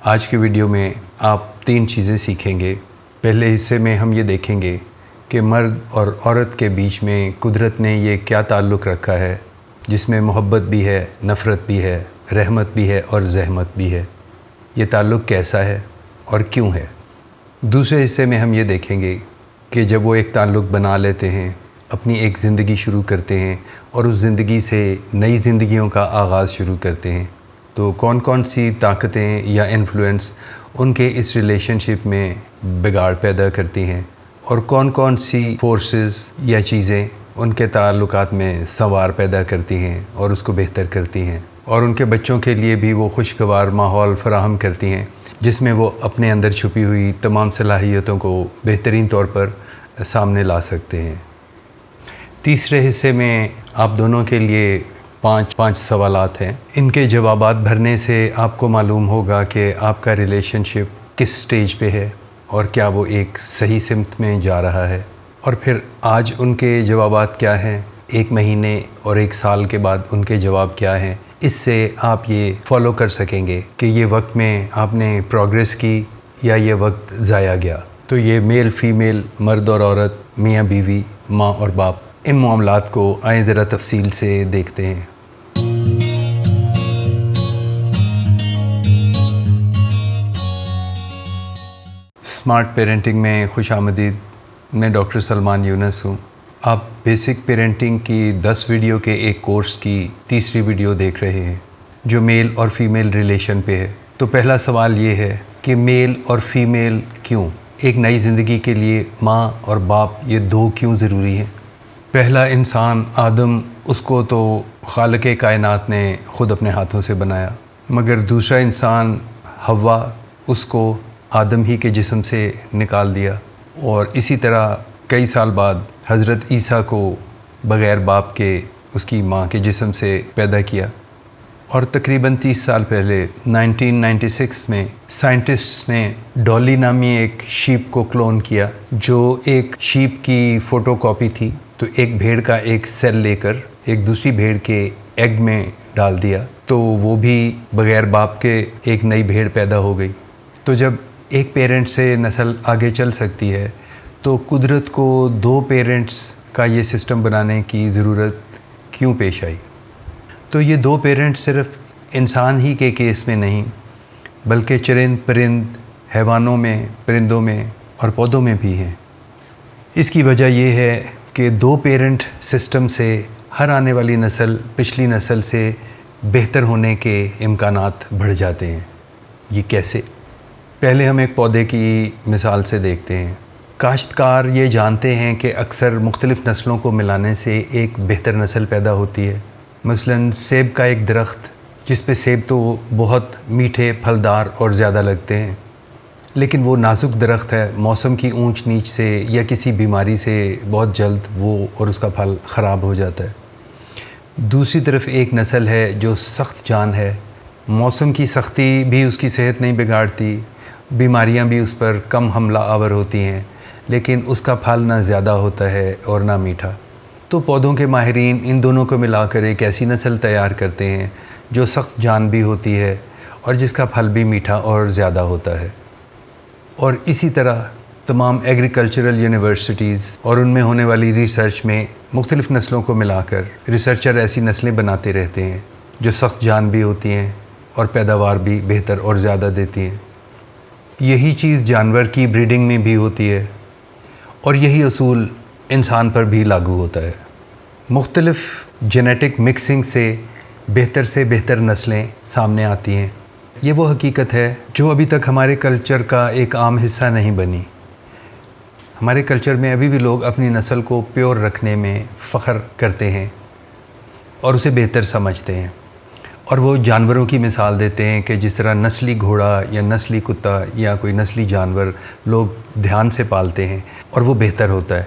آج کے ویڈیو میں آپ 3 چیزیں سیکھیں گے۔ پہلے حصے میں ہم یہ دیکھیں گے کہ مرد اور عورت کے بیچ میں قدرت نے یہ کیا تعلق رکھا ہے، جس میں محبت بھی ہے، نفرت بھی ہے، رحمت بھی ہے اور زحمت بھی ہے۔ یہ تعلق کیسا ہے اور کیوں ہے؟ دوسرے حصے میں ہم یہ دیکھیں گے کہ جب وہ ایک تعلق بنا لیتے ہیں، اپنی ایک زندگی شروع کرتے ہیں اور اس زندگی سے نئی زندگیوں کا آغاز شروع کرتے ہیں، تو کون کون سی طاقتیں یا انفلوئنس ان کے اس ریلیشن شپ میں بگاڑ پیدا کرتی ہیں، اور کون کون سی فورسز یا چیزیں ان کے تعلقات میں سنوار پیدا کرتی ہیں اور اس کو بہتر کرتی ہیں، اور ان کے بچوں کے لیے بھی وہ خوشگوار ماحول فراہم کرتی ہیں جس میں وہ اپنے اندر چھپی ہوئی تمام صلاحیتوں کو بہترین طور پر سامنے لا سکتے ہیں۔ تیسرے حصے میں آپ دونوں کے لیے 5 سوالات ہیں۔ ان کے جوابات بھرنے سے آپ کو معلوم ہوگا کہ آپ کا ریلیشن شپ کس سٹیج پہ ہے اور کیا وہ ایک صحیح سمت میں جا رہا ہے، اور پھر آج ان کے جوابات کیا ہیں، 1 مہینے اور 1 سال کے بعد ان کے جواب کیا ہیں۔ اس سے آپ یہ فالو کر سکیں گے کہ یہ وقت میں آپ نے پروگریس کی یا یہ وقت ضائع گیا۔ تو یہ میل فیمیل، مرد اور عورت، میاں بیوی، ماں اور باپ، ان معاملات کو آئیں ذرا تفصیل سے دیکھتے ہیں۔ اسمارٹ پیرنٹنگ میں خوش آمدید۔ میں ڈاکٹر سلمان یونس ہوں۔ آپ بیسک پیرنٹنگ کی 10 ویڈیو کے ایک کورس کی تیسری ویڈیو دیکھ رہے ہیں جو میل اور فیمیل ریلیشن پہ ہے۔ تو پہلا سوال یہ ہے کہ میل اور فیمیل کیوں؟ ایک نئی زندگی کے لیے ماں اور باپ یہ 2 کیوں ضروری ہیں؟ پہلا انسان آدم، اس کو تو خالق کائنات نے خود اپنے ہاتھوں سے بنایا، مگر دوسرا انسان حوا، اس کو آدم ہی کے جسم سے نکال دیا، اور اسی طرح کئی سال بعد حضرت عیسیٰ کو بغیر باپ کے اس کی ماں کے جسم سے پیدا کیا۔ اور تقریباً 30 سال پہلے 1996 میں سائنٹسٹ نے ڈالی نامی ایک شیپ کو کلون کیا، جو ایک شیپ کی فوٹو کاپی تھی۔ تو ایک بھیڑ کا ایک سیل لے کر ایک دوسری بھیڑ کے ایگ میں ڈال دیا، تو وہ بھی بغیر باپ کے ایک نئی بھیڑ پیدا ہو گئی۔ تو جب ایک پیرنٹ سے نسل آگے چل سکتی ہے تو قدرت کو 2 پیرنٹس کا یہ سسٹم بنانے کی ضرورت کیوں پیش آئی؟ تو یہ 2 پیرنٹس صرف انسان ہی کے کیس میں نہیں، بلکہ چرند پرند، حیوانوں میں، پرندوں میں اور پودوں میں بھی ہیں۔ اس کی وجہ یہ ہے کہ 2 پیرنٹ سسٹم سے ہر آنے والی نسل پچھلی نسل سے بہتر ہونے کے امکانات بڑھ جاتے ہیں۔ یہ کیسے؟ پہلے ہم ایک پودے کی مثال سے دیکھتے ہیں۔ کاشتکار یہ جانتے ہیں کہ اکثر مختلف نسلوں کو ملانے سے ایک بہتر نسل پیدا ہوتی ہے۔ مثلاً سیب کا ایک درخت، جس پہ سیب تو بہت میٹھے، پھلدار اور زیادہ لگتے ہیں، لیکن وہ نازک درخت ہے، موسم کی اونچ نیچ سے یا کسی بیماری سے بہت جلد وہ اور اس کا پھل خراب ہو جاتا ہے۔ دوسری طرف ایک نسل ہے جو سخت جان ہے، موسم کی سختی بھی اس کی صحت نہیں بگاڑتی، بیماریاں بھی اس پر کم حملہ آور ہوتی ہیں، لیکن اس کا پھل نہ زیادہ ہوتا ہے اور نہ میٹھا۔ تو پودوں کے ماہرین ان دونوں کو ملا کر ایک ایسی نسل تیار کرتے ہیں جو سخت جان بھی ہوتی ہے اور جس کا پھل بھی میٹھا اور زیادہ ہوتا ہے۔ اور اسی طرح تمام ایگریکلچرل یونیورسٹیز اور ان میں ہونے والی ریسرچ میں مختلف نسلوں کو ملا کر ریسرچر ایسی نسلیں بناتے رہتے ہیں جو سخت جان بھی ہوتی ہیں اور پیداوار بھی بہتر اور زیادہ دیتی ہیں۔ یہی چیز جانور کی بریڈنگ میں بھی ہوتی ہے، اور یہی اصول انسان پر بھی لاگو ہوتا ہے۔ مختلف جینیٹک مکسنگ سے بہتر نسلیں سامنے آتی ہیں۔ یہ وہ حقیقت ہے جو ابھی تک ہمارے کلچر کا ایک عام حصہ نہیں بنی۔ ہمارے کلچر میں ابھی بھی لوگ اپنی نسل کو پیور رکھنے میں فخر کرتے ہیں اور اسے بہتر سمجھتے ہیں، اور وہ جانوروں کی مثال دیتے ہیں کہ جس طرح نسلی گھوڑا یا نسلی کتا یا کوئی نسلی جانور لوگ دھیان سے پالتے ہیں اور وہ بہتر ہوتا ہے۔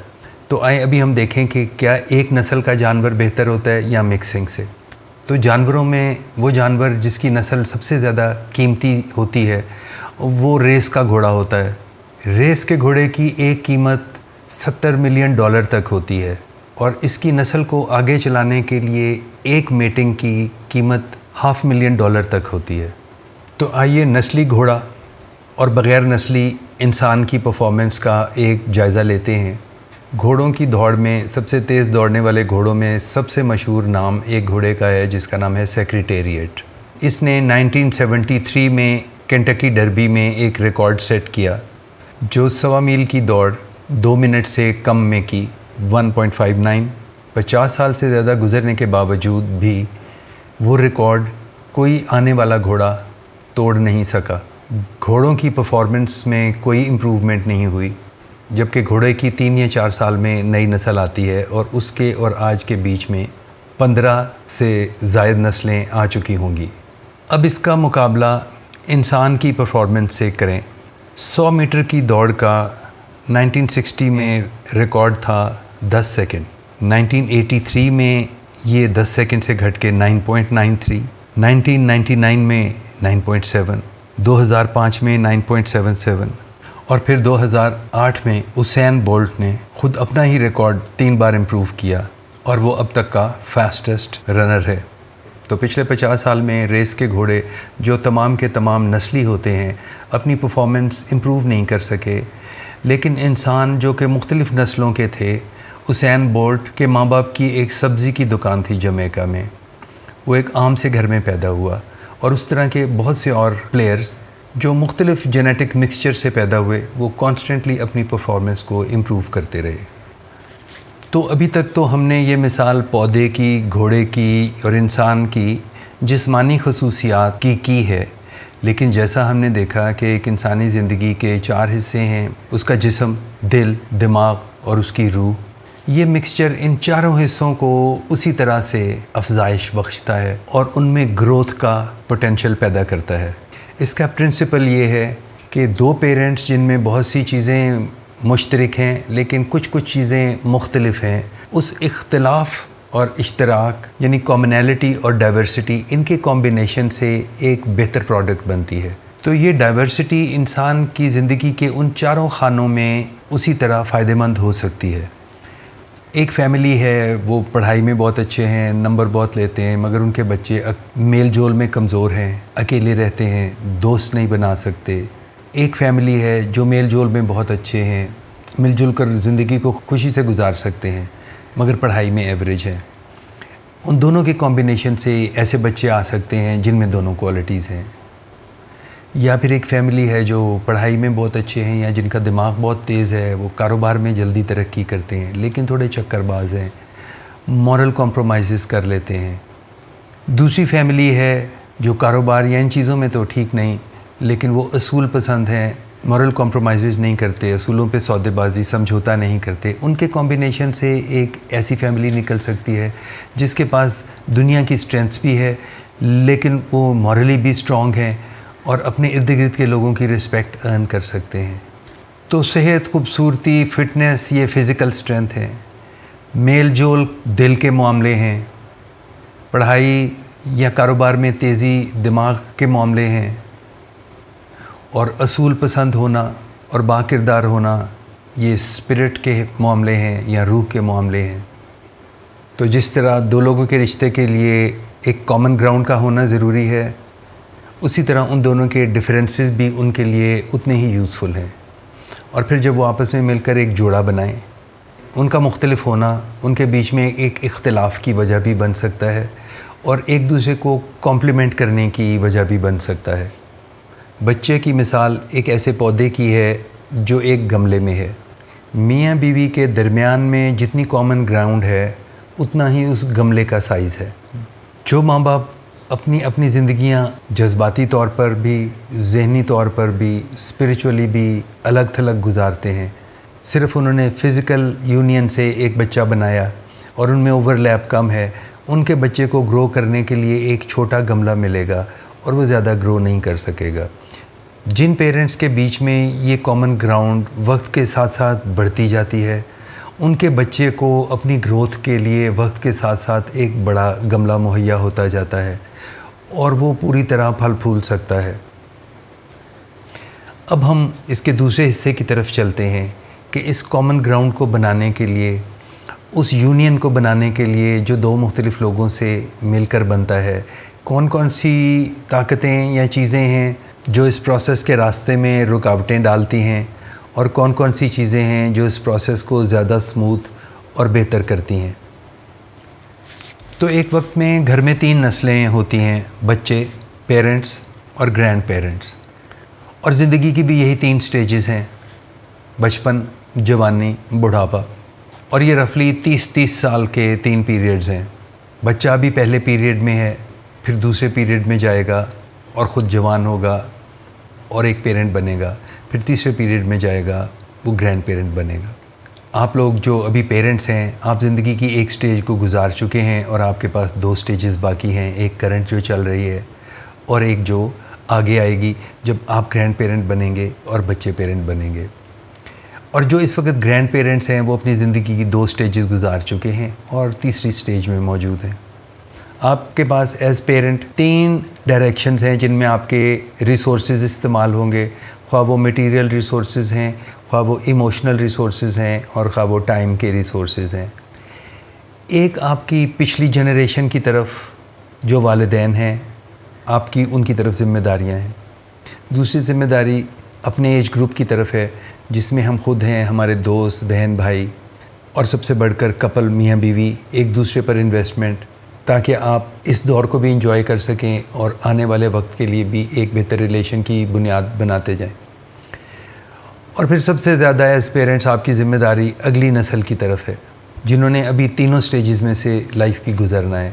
تو آئیں ابھی ہم دیکھیں کہ کیا ایک نسل کا جانور بہتر ہوتا ہے یا مکسنگ سے۔ تو جانوروں میں وہ جانور جس کی نسل سب سے زیادہ قیمتی ہوتی ہے وہ ریس کا گھوڑا ہوتا ہے۔ ریس کے گھوڑے کی ایک قیمت $70 ملین تک ہوتی ہے، اور اس کی نسل کو آگے چلانے کے لیے ایک میٹنگ کی قیمت $500,000 تک ہوتی ہے۔ تو آئیے نسلی گھوڑا اور بغیر نسلی انسان کی پرفارمنس کا ایک جائزہ لیتے ہیں۔ گھوڑوں کی دوڑ میں سب سے تیز دوڑنے والے گھوڑوں میں سب سے مشہور نام ایک گھوڑے کا ہے جس کا نام ہے سیکریٹریٹ۔ اس نے 1973 میں کینٹکی ڈربی میں ایک ریکارڈ سیٹ کیا جو 1.25 میل کی دوڑ 2 منٹ سے کم میں کی 1.59۔ 50 سال سے زیادہ گزرنے کے باوجود بھی وہ ریکارڈ کوئی آنے والا گھوڑا توڑ نہیں سکا۔ گھوڑوں کی پرفارمنس میں کوئی امپروومنٹ نہیں ہوئی، جبکہ گھوڑے کی 3 یا 4 سال میں نئی نسل آتی ہے اور اس کے اور آج کے بیچ میں 15 سے زائد نسلیں آ چکی ہوں گی۔ اب اس کا مقابلہ انسان کی پرفارمنس سے کریں۔ 100 میٹر کی دوڑ کا 1960 میں ریکارڈ تھا 10 سیکنڈ، 1983 میں یہ 10 سیکنڈ سے گھٹ کے 9.93، 1999 میں 9.7، 2005 میں 9.77 اور پھر 2008 میں اسین بولٹ نے خود اپنا ہی ریکارڈ 3 بار امپروو کیا اور وہ اب تک کا فاسٹسٹ رنر ہے۔ تو پچھلے 50 سال میں ریس کے گھوڑے جو تمام کے تمام نسلی ہوتے ہیں اپنی پرفارمنس امپروو نہیں کر سکے، لیکن انسان جو کہ مختلف نسلوں کے تھے، اسین بولٹ کے ماں باپ کی ایک سبزی کی دکان تھی جمیکا میں، وہ ایک عام سے گھر میں پیدا ہوا، اور اس طرح کے بہت سے اور پلیئرز جو مختلف جینیٹک مکسچر سے پیدا ہوئے وہ کانسٹنٹلی اپنی پرفارمنس کو امپروو کرتے رہے۔ تو ابھی تک تو ہم نے یہ مثال پودے کی، گھوڑے کی اور انسان کی جسمانی خصوصیات کی ہے، لیکن جیسا ہم نے دیکھا کہ ایک انسانی زندگی کے 4 حصے ہیں، اس کا جسم، دل، دماغ اور اس کی روح، یہ مکسچر ان چاروں حصوں کو اسی طرح سے افزائش بخشتا ہے اور ان میں گروتھ کا پوٹینشیل پیدا کرتا ہے۔ اس کا پرنسپل یہ ہے کہ 2 پیرنٹس جن میں بہت سی چیزیں مشترک ہیں لیکن کچھ چیزیں مختلف ہیں، اس اختلاف اور اشتراک یعنی کامنالٹی اور ڈائیورسٹی، ان کے کمبینیشن سے ایک بہتر پروڈکٹ بنتی ہے۔ تو یہ ڈائیورسٹی انسان کی زندگی کے ان چاروں خانوں میں اسی طرح فائدہ مند ہو سکتی ہے۔ ایک فیملی ہے، وہ پڑھائی میں بہت اچھے ہیں، نمبر بہت لیتے ہیں، مگر ان کے بچے میل جول میں کمزور ہیں، اکیلے رہتے ہیں، دوست نہیں بنا سکتے۔ ایک فیملی ہے جو میل جول میں بہت اچھے ہیں، مل جل کر زندگی کو خوشی سے گزار سکتے ہیں، مگر پڑھائی میں ایوریج ہیں۔ ان دونوں کے کمبینیشن سے ایسے بچے آ سکتے ہیں جن میں دونوں کوالٹیز ہیں۔ یا پھر ایک فیملی ہے جو پڑھائی میں بہت اچھے ہیں یا جن کا دماغ بہت تیز ہے، وہ کاروبار میں جلدی ترقی کرتے ہیں لیکن تھوڑے چکر باز ہیں، مورل کمپرومائزز کر لیتے ہیں۔ دوسری فیملی ہے جو کاروبار یا ان چیزوں میں تو ٹھیک نہیں، لیکن وہ اصول پسند ہیں، مورل کمپرومائزز نہیں کرتے، اصولوں پہ سودے بازی، سمجھوتا نہیں کرتے۔ ان کے کمبینیشن سے ایک ایسی فیملی نکل سکتی ہے جس کے پاس دنیا کی اسٹرینتھس بھی ہے لیکن وہ مورلی بھی اسٹرانگ ہیں اور اپنے ارد گرد کے لوگوں کی رسپیکٹ ارن کر سکتے ہیں۔ تو صحت، خوبصورتی، فٹنس یہ فزیکل اسٹرینتھ ہے، میل جول دل کے معاملے ہیں، پڑھائی یا کاروبار میں تیزی دماغ کے معاملے ہیں، اور اصول پسند ہونا اور با کردار ہونا یہ اسپرٹ کے معاملے ہیں یا روح کے معاملے ہیں۔ تو جس طرح 2 لوگوں کے رشتے کے لیے ایک کامن گراؤنڈ کا ہونا ضروری ہے، اسی طرح ان دونوں کے ڈفرینسز بھی ان کے لیے اتنے ہی یوزفل ہیں۔ اور پھر جب وہ آپس میں مل کر ایک جوڑا بنائیں، ان کا مختلف ہونا ان کے بیچ میں ایک اختلاف کی وجہ بھی بن سکتا ہے اور ایک دوسرے کو کمپلیمنٹ کرنے کی وجہ بھی بن سکتا ہے۔ بچے کی مثال ایک ایسے پودے کی ہے جو ایک گملے میں ہے۔ میاں بیوی کے درمیان میں جتنی کامن گراؤنڈ ہے اتنا ہی اس گملے کا سائز ہے۔ جو ماں باپ اپنی زندگیاں جذباتی طور پر بھی، ذہنی طور پر بھی، اسپریچولی بھی الگ تھلگ گزارتے ہیں، صرف انہوں نے فزیکل یونین سے ایک بچہ بنایا اور ان میں اوور لیپ کم ہے، ان کے بچے کو گرو کرنے کے لیے ایک چھوٹا گملہ ملے گا اور وہ زیادہ گرو نہیں کر سکے گا۔ جن پیرنٹس کے بیچ میں یہ کامن گراؤنڈ وقت کے ساتھ ساتھ بڑھتی جاتی ہے، ان کے بچے کو اپنی گروتھ کے لیے وقت کے ساتھ ساتھ ایک بڑا گملہ مہیا ہوتا جاتا ہے اور وہ پوری طرح پھل پھول سکتا ہے۔ اب ہم اس کے دوسرے حصے کی طرف چلتے ہیں کہ اس کامن گراؤنڈ کو بنانے کے لیے، اس یونین کو بنانے کے لیے جو 2 مختلف لوگوں سے مل کر بنتا ہے، کون کون سی طاقتیں یا چیزیں ہیں جو اس پروسیس کے راستے میں رکاوٹیں ڈالتی ہیں اور کون کون سی چیزیں ہیں جو اس پروسیس کو زیادہ سموتھ اور بہتر کرتی ہیں۔ تو ایک وقت میں گھر میں 3 نسلیں ہوتی ہیں، بچے، پیرنٹس اور گرینڈ پیرنٹس، اور زندگی کی بھی یہی 3 سٹیجز ہیں، بچپن، جوانی، بڑھاپا، اور یہ رفلی 30 سال کے 3 پیریڈز ہیں۔ بچہ ابھی پہلے پیریڈ میں ہے، پھر دوسرے پیریڈ میں جائے گا اور خود جوان ہوگا اور ایک پیرنٹ بنے گا، پھر تیسرے پیریڈ میں جائے گا، وہ گرینڈ پیرنٹ بنے گا۔ آپ لوگ جو ابھی پیرنٹس ہیں، آپ زندگی کی ایک سٹیج کو گزار چکے ہیں اور آپ کے پاس 2 سٹیجز باقی ہیں، ایک کرنٹ جو چل رہی ہے اور ایک جو آگے آئے گی جب آپ گرینڈ پیرنٹ بنیں گے اور بچے پیرنٹ بنیں گے۔ اور جو اس وقت گرینڈ پیرنٹس ہیں وہ اپنی زندگی کی 2 سٹیجز گزار چکے ہیں اور تیسری سٹیج میں موجود ہیں۔ آپ کے پاس ایز پیرنٹ 3 ڈائریکشنز ہیں جن میں آپ کے ریسورسز استعمال ہوں گے، خواہ وہ میٹیریل ریسورسز ہیں، خواہ وہ ایموشنل ریسورسز ہیں، اور خواہ وہ ٹائم کے ریسورسز ہیں۔ ایک آپ کی پچھلی جنریشن کی طرف جو والدین ہیں، آپ کی ان کی طرف ذمہ داریاں ہیں۔ دوسری ذمہ داری اپنے ایج گروپ کی طرف ہے جس میں ہم خود ہیں، ہمارے دوست، بہن، بھائی، اور سب سے بڑھ کر کپل، میاں بیوی، ایک دوسرے پر انویسٹمنٹ، تاکہ آپ اس دور کو بھی انجوائے کر سکیں اور آنے والے وقت کے لیے بھی ایک بہتر ریلیشن کی بنیاد بناتے جائیں۔ اور پھر سب سے زیادہ ایز پیرنٹس آپ کی ذمہ داری اگلی نسل کی طرف ہے، جنہوں نے ابھی تینوں سٹیجز میں سے لائف کی گزرنا ہے۔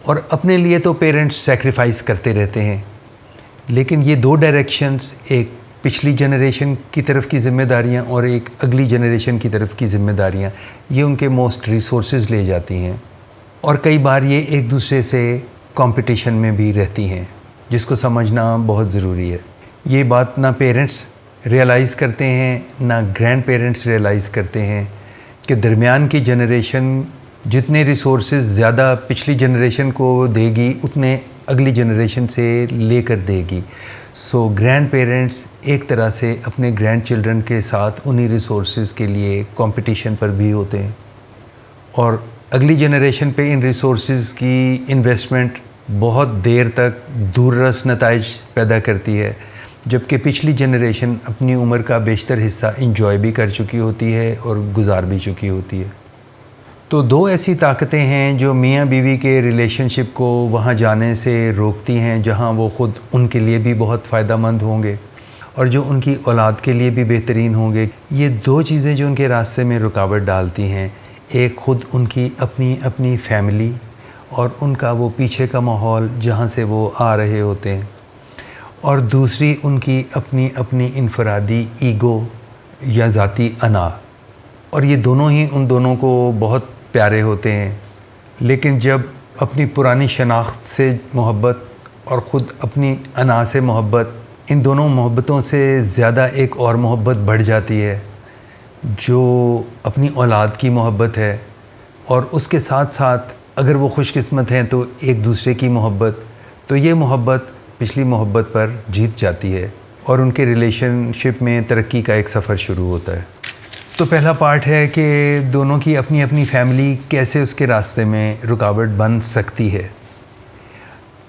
اور اپنے لیے تو پیرنٹس سیکریفائس کرتے رہتے ہیں، لیکن یہ 2 ڈائریکشنز، ایک پچھلی جنریشن کی طرف کی ذمہ داریاں اور ایک اگلی جنریشن کی طرف کی ذمہ داریاں، یہ ان کے موسٹ ریسورسز لے جاتی ہیں، اور کئی بار یہ ایک دوسرے سے کمپٹیشن میں بھی رہتی ہیں، جس کو سمجھنا بہت ضروری ہے۔ یہ بات نہ پیرنٹس ریئلائز کرتے ہیں نہ گرینڈ پیرنٹس ریئلائز کرتے ہیں کہ درمیان کی جنریشن جتنے ریسورسز زیادہ پچھلی جنریشن کو دے گی اتنے اگلی جنریشن سے لے کر دے گی۔ سو گرینڈ پیرنٹس ایک طرح سے اپنے گرینڈ چلڈرن کے ساتھ انہی ریسورسز کے لیے کمپٹیشن پر بھی ہوتے ہیں، اور اگلی جنریشن پہ ان ریسورسز کی انویسٹمنٹ بہت دیر تک دور رس نتائج پیدا کرتی ہے، جبکہ پچھلی جنریشن اپنی عمر کا بیشتر حصہ انجوائے بھی کر چکی ہوتی ہے اور گزار بھی چکی ہوتی ہے۔ تو 2 ایسی طاقتیں ہیں جو میاں بیوی کے ریلیشن شپ کو وہاں جانے سے روکتی ہیں جہاں وہ خود ان کے لیے بھی بہت فائدہ مند ہوں گے اور جو ان کی اولاد کے لیے بھی بہترین ہوں گے۔ یہ 2 چیزیں جو ان کے راستے میں رکاوٹ ڈالتی ہیں، ایک خود ان کی اپنی فیملی اور ان کا وہ پیچھے کا ماحول جہاں سے وہ آ رہے ہوتے ہیں، اور دوسری ان کی اپنی انفرادی ایگو یا ذاتی انا، اور یہ دونوں ہی ان دونوں کو بہت پیارے ہوتے ہیں، لیکن جب اپنی پرانی شناخت سے محبت اور خود اپنی انا سے محبت، ان دونوں محبتوں سے زیادہ ایک اور محبت بڑھ جاتی ہے جو اپنی اولاد کی محبت ہے، اور اس کے ساتھ ساتھ اگر وہ خوش قسمت ہیں تو ایک دوسرے کی محبت، تو یہ محبت پچھلی محبت پر جیت جاتی ہے اور ان کے ریلیشن شپ میں ترقی کا ایک سفر شروع ہوتا ہے۔ تو پہلا پارٹ ہے کہ دونوں کی اپنی فیملی کیسے اس کے راستے میں رکاوٹ بن سکتی ہے۔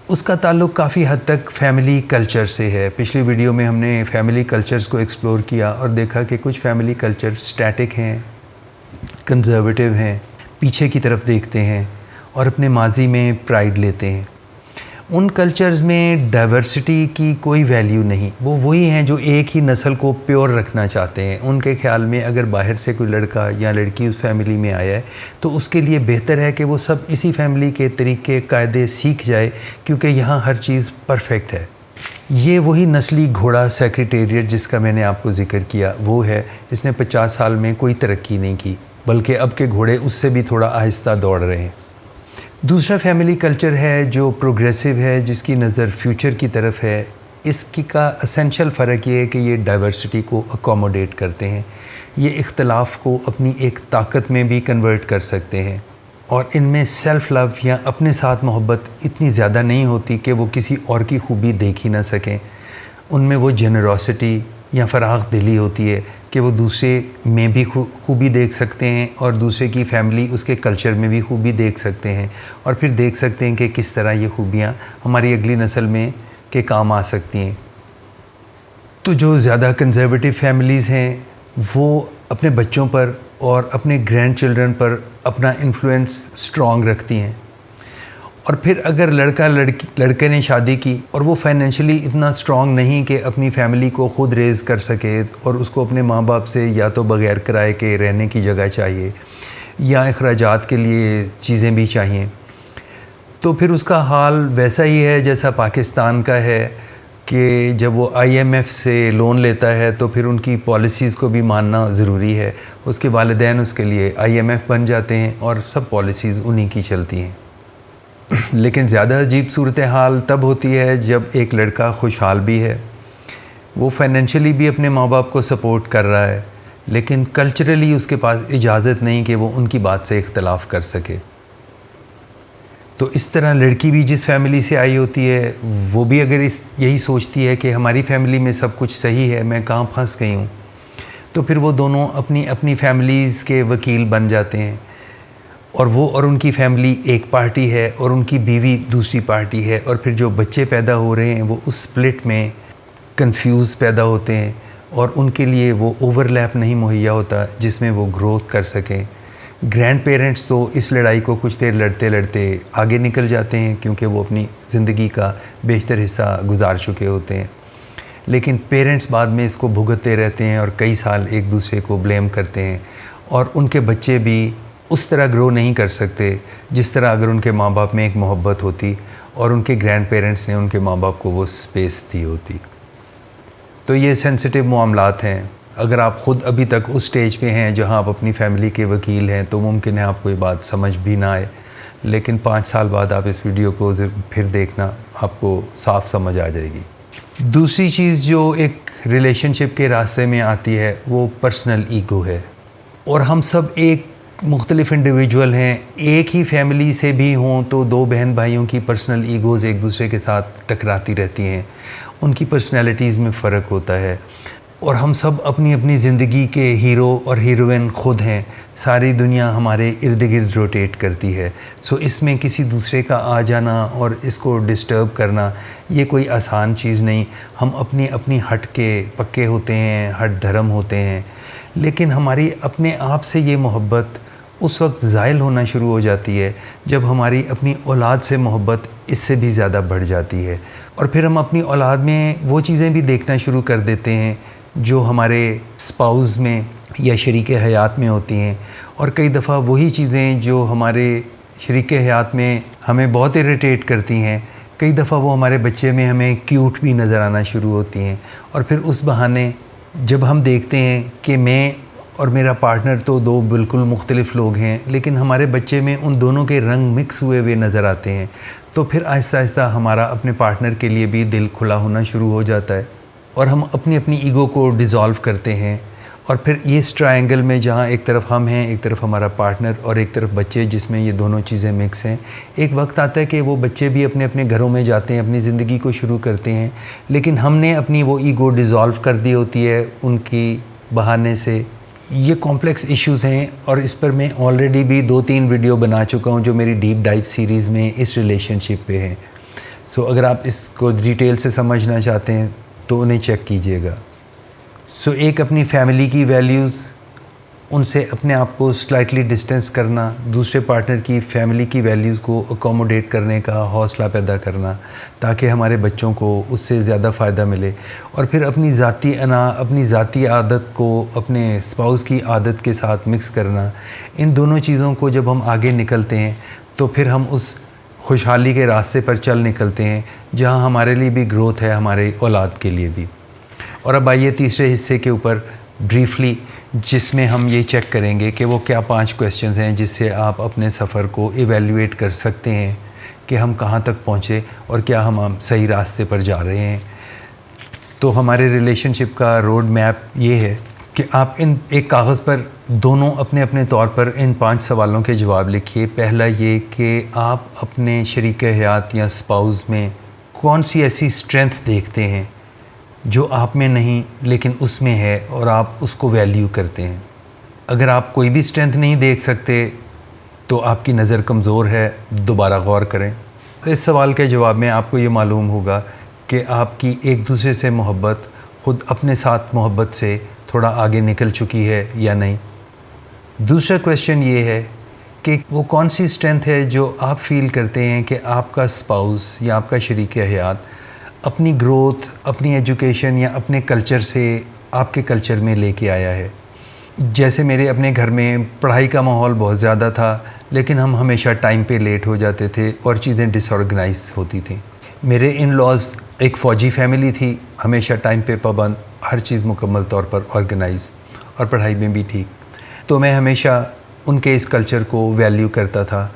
اس کا تعلق کافی حد تک فیملی کلچر سے ہے۔ پچھلی ویڈیو میں ہم نے فیملی کلچرز کو ایکسپلور کیا اور دیکھا کہ کچھ فیملی کلچر سٹیٹک ہیں، کنزرویٹو ہیں، پیچھے کی طرف دیکھتے ہیں اور اپنے ماضی میں پرائیڈ لیتے ہیں۔ ان کلچرز میں ڈائیورسٹی کی کوئی ویلیو نہیں، وہ وہی ہیں جو ایک ہی نسل کو پیور رکھنا چاہتے ہیں۔ ان کے خیال میں اگر باہر سے کوئی لڑکا یا لڑکی اس فیملی میں آیا ہے تو اس کے لیے بہتر ہے کہ وہ سب اسی فیملی کے طریقے قاعدے سیکھ جائے، کیونکہ یہاں ہر چیز پرفیکٹ ہے۔ یہ وہی نسلی گھوڑا سیکریٹریٹ جس کا میں نے آپ کو ذکر کیا وہ ہے، جس نے 50 سال میں کوئی ترقی نہیں کی، بلکہ اب کے گھوڑے اس سے بھی تھوڑا آہستہ دوڑ رہے ہیں۔ دوسرا فیملی کلچر ہے جو پروگریسو ہے، جس کی نظر فیوچر کی طرف ہے۔ اس کی کا اسینشل فرق یہ ہے کہ یہ ڈائیورسٹی کو اکوموڈیٹ کرتے ہیں، یہ اختلاف کو اپنی ایک طاقت میں بھی کنورٹ کر سکتے ہیں، اور ان میں سیلف لو یا اپنے ساتھ محبت اتنی زیادہ نہیں ہوتی کہ وہ کسی اور کی خوبی دیکھ ہی نہ سکیں۔ ان میں وہ جنروسٹی یا فراخ دلی ہوتی ہے کہ وہ دوسرے میں بھی خوبی دیکھ سکتے ہیں اور دوسرے کی فیملی اس کے کلچر میں بھی خوبی دیکھ سکتے ہیں، اور پھر دیکھ سکتے ہیں کہ کس طرح یہ خوبیاں ہماری اگلی نسل میں کے کام آ سکتی ہیں۔ تو جو زیادہ کنزرویٹو فیملیز ہیں وہ اپنے بچوں پر اور اپنے گرینڈ چلڈرن پر اپنا انفلوئنس اسٹرانگ رکھتی ہیں. اور پھر اگر لڑکے نے شادی کی اور وہ فائنینشلی اتنا اسٹرانگ نہیں کہ اپنی فیملی کو خود ریز کر سکے اور اس کو اپنے ماں باپ سے یا تو بغیر کرائے کے رہنے کی جگہ چاہیے یا اخراجات کے لیے چیزیں بھی چاہیے، تو پھر اس کا حال ویسا ہی ہے جیسا پاکستان کا ہے کہ جب وہ IMF سے لون لیتا ہے تو پھر ان کی پالیسیز کو بھی ماننا ضروری ہے. اس کے والدین اس کے لیے IMF بن جاتے ہیں اور سب پالیسیز انہی کی چلتی ہیں. لیکن زیادہ عجیب صورتحال تب ہوتی ہے جب ایک لڑکا خوشحال بھی ہے، وہ فائنینشلی بھی اپنے ماں باپ کو سپورٹ کر رہا ہے، لیکن کلچرلی اس کے پاس اجازت نہیں کہ وہ ان کی بات سے اختلاف کر سکے. تو اس طرح لڑکی بھی جس فیملی سے آئی ہوتی ہے وہ بھی اگر یہی سوچتی ہے کہ ہماری فیملی میں سب کچھ صحیح ہے، میں کہاں پھنس گئی ہوں، تو پھر وہ دونوں اپنی فیملیز کے وکیل بن جاتے ہیں. اور وہ اور ان کی فیملی ایک پارٹی ہے اور ان کی بیوی دوسری پارٹی ہے، اور پھر جو بچے پیدا ہو رہے ہیں وہ اس سپلٹ میں کنفیوز پیدا ہوتے ہیں اور ان کے لیے وہ اوور لیپ نہیں مہیا ہوتا جس میں وہ گروتھ کر سکیں. گرینڈ پیرنٹس تو اس لڑائی کو کچھ دیر لڑتے آگے نکل جاتے ہیں کیونکہ وہ اپنی زندگی کا بیشتر حصہ گزار چکے ہوتے ہیں، لیکن پیرنٹس بعد میں اس کو بھگتتے رہتے ہیں اور کئی سال ایک دوسرے کو بلیم کرتے ہیں، اور ان کے بچے بھی اس طرح گرو نہیں کر سکتے جس طرح اگر ان کے ماں باپ میں ایک محبت ہوتی اور ان کے گرینڈ پیرنٹس نے ان کے ماں باپ کو وہ سپیس دی ہوتی. تو یہ سینسٹیو معاملات ہیں. اگر آپ خود ابھی تک اس سٹیج پہ ہیں جہاں آپ اپنی فیملی کے وکیل ہیں تو ممکن ہے آپ کو یہ بات سمجھ بھی نہ آئے، لیکن 5 سال بعد آپ اس ویڈیو کو پھر دیکھنا آپ کو صاف سمجھ آ جائے گی. دوسری چیز جو ایک ریلیشن شپ کے راستے میں آتی ہے وہ پرسنل ایگو ہے. اور ہم سب ایک مختلف انڈیویجول ہیں، ایک ہی فیملی سے بھی ہوں تو 2 بہن بھائیوں کی پرسنل ایگوز ایک دوسرے کے ساتھ ٹکراتی رہتی ہیں، ان کی پرسنالٹیز میں فرق ہوتا ہے. اور ہم سب اپنی زندگی کے ہیرو اور ہیروئن خود ہیں، ساری دنیا ہمارے ارد گرد روٹیٹ کرتی ہے. سو اس میں کسی دوسرے کا آ جانا اور اس کو ڈسٹرب کرنا یہ کوئی آسان چیز نہیں. ہم اپنی ہٹ کے پکے ہوتے ہیں، ہٹ دھرم ہوتے ہیں، لیکن ہماری اپنے آپ سے یہ محبت اس وقت زائل ہونا شروع ہو جاتی ہے جب ہماری اپنی اولاد سے محبت اس سے بھی زیادہ بڑھ جاتی ہے. اور پھر ہم اپنی اولاد میں وہ چیزیں بھی دیکھنا شروع کر دیتے ہیں جو ہمارے اسپاؤز میں یا شریک حیات میں ہوتی ہیں، اور کئی دفعہ وہی چیزیں جو ہمارے شریک حیات میں ہمیں بہت اریٹیٹ کرتی ہیں کئی دفعہ وہ ہمارے بچے میں ہمیں کیوٹ بھی نظر آنا شروع ہوتی ہیں. اور پھر اس بہانے جب ہم دیکھتے ہیں کہ میں اور میرا پارٹنر تو 2 بالکل مختلف لوگ ہیں لیکن ہمارے بچے میں ان دونوں کے رنگ مکس ہوئے نظر آتے ہیں، تو پھر آہستہ آہستہ ہمارا اپنے پارٹنر کے لیے بھی دل کھلا ہونا شروع ہو جاتا ہے اور ہم اپنی ایگو کو ڈیزالو کرتے ہیں. اور پھر یہ اس ٹرائنگل میں جہاں ایک طرف ہم ہیں، ایک طرف ہمارا پارٹنر اور ایک طرف بچے جس میں یہ دونوں چیزیں مکس ہیں، ایک وقت آتا ہے کہ وہ بچے بھی اپنے گھروں میں جاتے ہیں، اپنی زندگی کو شروع کرتے ہیں، لیکن ہم نے اپنی وہ ایگو ڈیزالو کر دی ہوتی ہے ان کی بہانے سے. یہ کمپلیکس ایشوز ہیں اور اس پر میں آلریڈی بھی 2-3 ویڈیو بنا چکا ہوں جو میری ڈیپ ڈائیو سیریز میں اس ریلیشن شپ پہ ہیں. سو اگر آپ اس کو ڈیٹیل سے سمجھنا چاہتے ہیں تو انہیں چیک کیجئے گا. سو ایک اپنی فیملی کی ویلیوز، ان سے اپنے آپ کو سلائٹلی ڈسٹینس کرنا، دوسرے پارٹنر کی فیملی کی ویلیوز کو اکوموڈیٹ کرنے کا حوصلہ پیدا کرنا تاکہ ہمارے بچوں کو اس سے زیادہ فائدہ ملے، اور پھر اپنی ذاتی انا، اپنی ذاتی عادت کو اپنے اسپاؤس کی عادت کے ساتھ مکس کرنا. ان دونوں چیزوں کو جب ہم آگے نکلتے ہیں تو پھر ہم اس خوشحالی کے راستے پر چل نکلتے ہیں جہاں ہمارے لیے بھی گروتھ ہے، ہمارے اولاد کے لیے بھی. اور اب آئیے تیسرے حصے کے اوپر بریفلی، جس میں ہم یہ چیک کریں گے کہ وہ کیا 5 کویسچنز ہیں جس سے آپ اپنے سفر کو ایویلیویٹ کر سکتے ہیں کہ ہم کہاں تک پہنچے اور کیا ہم صحیح راستے پر جا رہے ہیں. تو ہمارے ریلیشن شپ کا روڈ میپ یہ ہے کہ آپ ایک کاغذ پر دونوں اپنے طور پر ان 5 سوالوں کے جواب لکھیے. پہلا یہ کہ آپ اپنے شریک حیات یا اسپاؤز میں کون سی ایسی اسٹرینتھ دیکھتے ہیں جو آپ میں نہیں لیکن اس میں ہے اور آپ اس کو ویلیو کرتے ہیں. اگر آپ کوئی بھی اسٹرینتھ نہیں دیکھ سکتے تو آپ کی نظر کمزور ہے، دوبارہ غور کریں. اس سوال کے جواب میں آپ کو یہ معلوم ہوگا کہ آپ کی ایک دوسرے سے محبت خود اپنے ساتھ محبت سے تھوڑا آگے نکل چکی ہے یا نہیں. دوسرا کویشچن یہ ہے کہ وہ کون سی اسٹرینتھ ہے جو آپ فیل کرتے ہیں کہ آپ کا اسپاؤس یا آپ کا شریک حیات اپنی گروتھ، اپنی ایجوکیشن یا اپنے کلچر سے آپ کے کلچر میں لے کے آیا ہے. جیسے میرے اپنے گھر میں پڑھائی کا ماحول بہت زیادہ تھا، لیکن ہم ہمیشہ ٹائم پہ لیٹ ہو جاتے تھے اور چیزیں ڈس آرگنائز ہوتی تھیں. میرے ان لاز ایک فوجی فیملی تھی، ہمیشہ ٹائم پہ پابند، ہر چیز مکمل طور پر آرگنائز، اور پڑھائی میں بھی ٹھیک. تو میں ہمیشہ ان کے اس کلچر کو ویلیو کرتا تھا،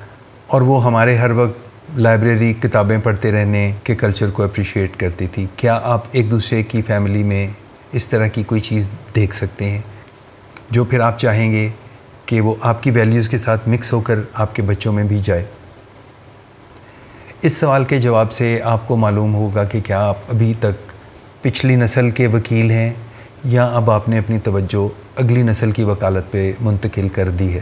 اور وہ ہمارے ہر وقت لائبریری کتابیں پڑھتے رہنے کے کلچر کو اپریشیٹ کرتی تھی. کیا آپ ایک دوسرے کی فیملی میں اس طرح کی کوئی چیز دیکھ سکتے ہیں جو پھر آپ چاہیں گے کہ وہ آپ کی ویلیوز کے ساتھ مکس ہو کر آپ کے بچوں میں بھی جائے؟ اس سوال کے جواب سے آپ کو معلوم ہوگا کہ کیا آپ ابھی تک پچھلی نسل کے وکیل ہیں یا اب آپ نے اپنی توجہ اگلی نسل کی وکالت پہ منتقل کر دی ہے.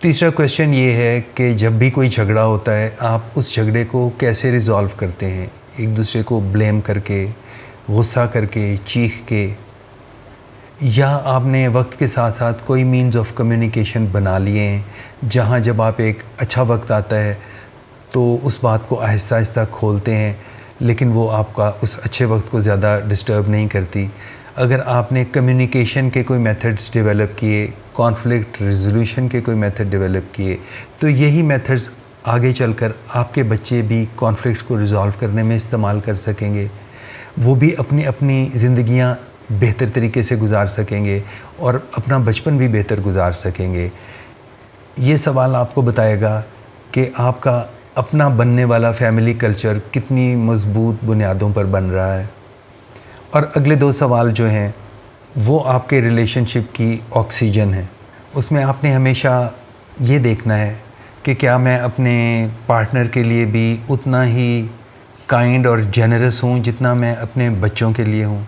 تیسرا کویشچن یہ ہے کہ جب بھی کوئی جھگڑا ہوتا ہے آپ اس جھگڑے کو کیسے ریزالو کرتے ہیں؟ ایک دوسرے کو بلیم کر کے، غصہ کر کے، چیخ کے، یا آپ نے وقت کے ساتھ ساتھ کوئی مینز آف کمیونیکیشن بنا لیے ہیں جہاں جب آپ ایک اچھا وقت آتا ہے تو اس بات کو آہستہ آہستہ کھولتے ہیں، لیکن وہ آپ کا اس اچھے وقت کو زیادہ ڈسٹرب نہیں کرتی. اگر آپ نے کمیونیکیشن کے کوئی میتھڈز ڈیولپ کیے، کانفلکٹ ریزولوشن کے کوئی میتھڈ ڈیولپ کیے، تو یہی میتھڈز آگے چل کر آپ کے بچے بھی کانفلکٹس کو ریزالو کرنے میں استعمال کر سکیں گے. وہ بھی اپنی زندگیاں بہتر طریقے سے گزار سکیں گے اور اپنا بچپن بھی بہتر گزار سکیں گے. یہ سوال آپ کو بتائے گا کہ آپ کا اپنا بننے والا فیملی کلچر کتنی مضبوط بنیادوں پر بن رہا ہے. اور اگلے دو سوال جو ہیں وہ آپ کے ریلیشن شپ کی آکسیجن ہے. اس میں آپ نے ہمیشہ یہ دیکھنا ہے کہ کیا میں اپنے پارٹنر کے لیے بھی اتنا ہی کائنڈ اور جنرس ہوں جتنا میں اپنے بچوں کے لیے ہوں.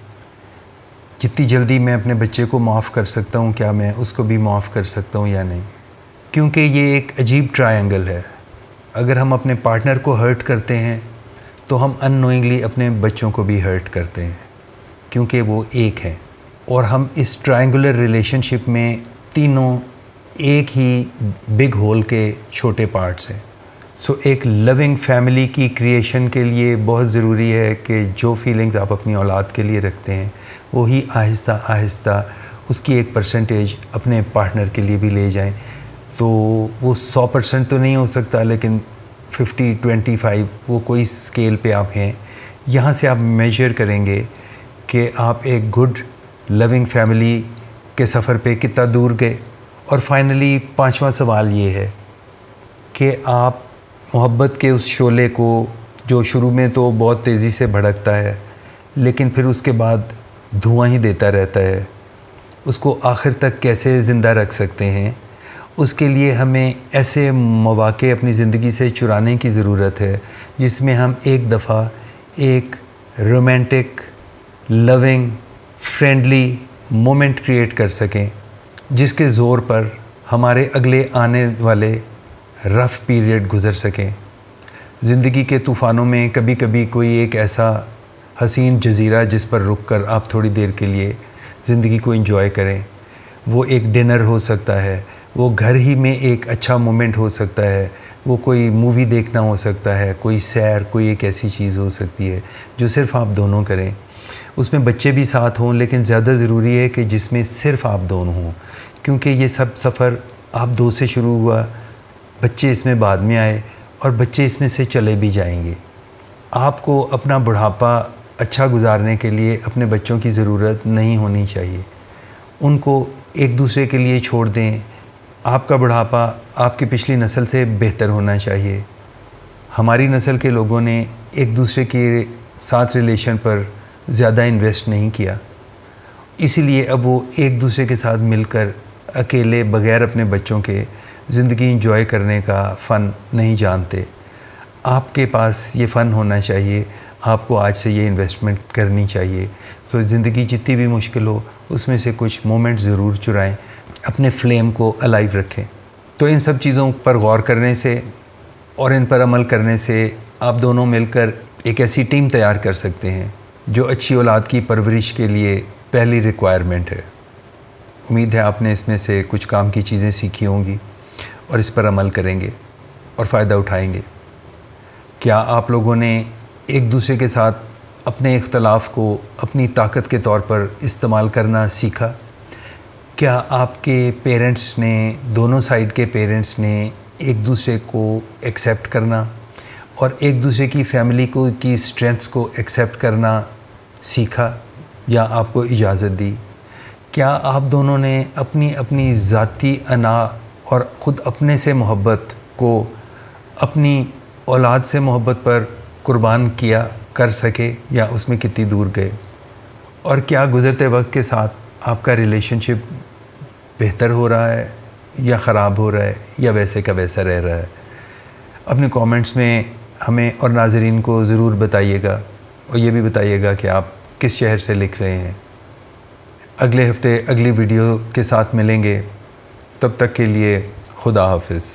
جتنی جلدی میں اپنے بچے کو معاف کر سکتا ہوں، کیا میں اس کو بھی معاف کر سکتا ہوں یا نہیں؟ کیونکہ یہ ایک عجیب ٹرائنگل ہے. اگر ہم اپنے پارٹنر کو ہرٹ کرتے ہیں تو ہم ان نوئنگلی اپنے بچوں کو بھی ہرٹ کرتے ہیں، کیونکہ وہ ایک ہیں. اور ہم اس ٹرائنگولر ریلیشن شپ میں تینوں ایک ہی بگ ہول کے چھوٹے پارٹس ہیں. ایک لونگ فیملی کی کریشن کے لیے بہت ضروری ہے کہ جو فیلنگز آپ اپنی اولاد کے لیے رکھتے ہیں وہی آہستہ آہستہ اس کی ایک پرسنٹیج اپنے پارٹنر کے لیے بھی لے جائیں. تو وہ 100% تو نہیں ہو سکتا، لیکن 50-25 وہ کوئی اسکیل پہ آپ ہیں. یہاں سے آپ میجر کریں گے کہ آپ ایک گڈ لونگ فیملی کے سفر پہ کتنا دور گئے. اور فائنلی پانچواں سوال یہ ہے کہ آپ محبت کے اس شعلے کو جو شروع میں تو بہت تیزی سے بھڑکتا ہے لیکن پھر اس کے بعد دھواں ہی دیتا رہتا ہے، اس کو آخر تک کیسے زندہ رکھ سکتے ہیں؟ اس کے لیے ہمیں ایسے مواقع اپنی زندگی سے چرانے کی ضرورت ہے جس میں ہم ایک دفعہ ایک رومانٹک، لونگ، فرینڈلی مومنٹ کریٹ کر سکیں جس کے زور پر ہمارے اگلے آنے والے رف پیریڈ گزر سکیں. زندگی کے طوفانوں میں کبھی کبھی کوئی ایک ایسا حسین جزیرہ جس پر رک کر آپ تھوڑی دیر کے لیے زندگی کو انجوائے کریں. وہ ایک ڈنر ہو سکتا ہے، وہ گھر ہی میں ایک اچھا مومنٹ ہو سکتا ہے، وہ کوئی مووی دیکھنا ہو سکتا ہے، کوئی سیر، کوئی ایک ایسی چیز ہو سکتی ہے جو صرف آپ دونوں کریں. اس میں بچے بھی ساتھ ہوں، لیکن زیادہ ضروری ہے کہ جس میں صرف آپ دونوں ہوں، کیونکہ یہ سب سفر آپ دو سے شروع ہوا، بچے اس میں بعد میں آئے اور بچے اس میں سے چلے بھی جائیں گے. آپ کو اپنا بڑھاپا اچھا گزارنے کے لیے اپنے بچوں کی ضرورت نہیں ہونی چاہیے. ان کو ایک دوسرے کے لیے چھوڑ دیں. آپ کا بڑھاپا آپ کی پچھلی نسل سے بہتر ہونا چاہیے. ہماری نسل کے لوگوں نے ایک دوسرے کے ساتھ ریلیشن پر زیادہ انویسٹ نہیں کیا، اسی لیے اب وہ ایک دوسرے کے ساتھ مل کر اکیلے بغیر اپنے بچوں کے زندگی انجوائے کرنے کا فن نہیں جانتے. آپ کے پاس یہ فن ہونا چاہیے، آپ کو آج سے یہ انویسٹمنٹ کرنی چاہیے. زندگی جتنی بھی مشکل ہو اس میں سے کچھ مومنٹ ضرور چرائیں، اپنے فلیم کو الائیو رکھیں. تو ان سب چیزوں پر غور کرنے سے اور ان پر عمل کرنے سے آپ دونوں مل کر ایک ایسی ٹیم تیار کر سکتے ہیں جو اچھی اولاد کی پرورش کے لیے پہلی ریکوائرمنٹ ہے۔ امید ہے آپ نے اس میں سے کچھ کام کی چیزیں سیکھی ہوں گی اور اس پر عمل کریں گے اور فائدہ اٹھائیں گے۔ کیا آپ لوگوں نے ایک دوسرے کے ساتھ اپنے اختلاف کو اپنی طاقت کے طور پر استعمال کرنا سیکھا؟ کیا آپ کے پیرنٹس نے، دونوں سائیڈ کے پیرنٹس نے ایک دوسرے کو ایکسیپٹ کرنا اور ایک دوسرے کی فیملی کی اسٹرینتھس کو ایکسیپٹ کرنا سیکھا یا آپ کو اجازت دی؟ کیا آپ دونوں نے اپنی اپنی ذاتی انا اور خود اپنے سے محبت کو اپنی اولاد سے محبت پر قربان کیا کر سکے یا اس میں کتنی دور گئے؟ اور کیا گزرتے وقت کے ساتھ آپ کا ریلیشن شپ بہتر ہو رہا ہے یا خراب ہو رہا ہے یا ویسے کا ویسا رہ رہا ہے؟ اپنے کامنٹس میں ہمیں اور ناظرین کو ضرور بتائیے گا، اور یہ بھی بتائیے گا کہ آپ کس شہر سے لکھ رہے ہیں۔ اگلے ہفتے اگلی ویڈیو کے ساتھ ملیں گے، تب تک کے لیے خدا حافظ۔